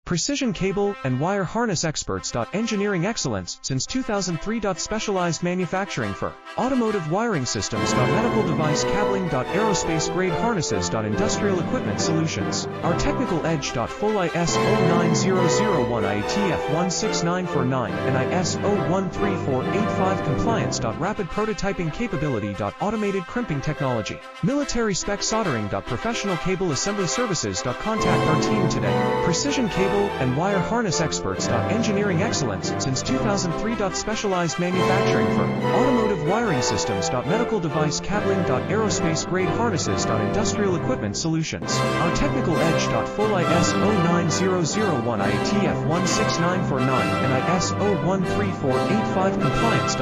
Precision cable and wire harness experts. Engineering excellence since 2003. Specialized manufacturing for automotive wiring systems. Medical device cabling. Aerospace grade harnesses. Industrial equipment solutions. Our technical edge. Full ISO 9001 IATF 16949 and ISO 13485 compliance. Rapid prototyping capability. Automated crimping technology. Military spec soldering. Professional cable assembly services. Contact our team today. Precision cable and wire harness experts. Engineering excellence since 2003. Specialized manufacturing for automotive wiring systems. Medical device cabling. Aerospace grade harnesses. Industrial equipment solutions. Our technical edge. Full ISO 9001 IATF 16949 and ISO 13485 compliance.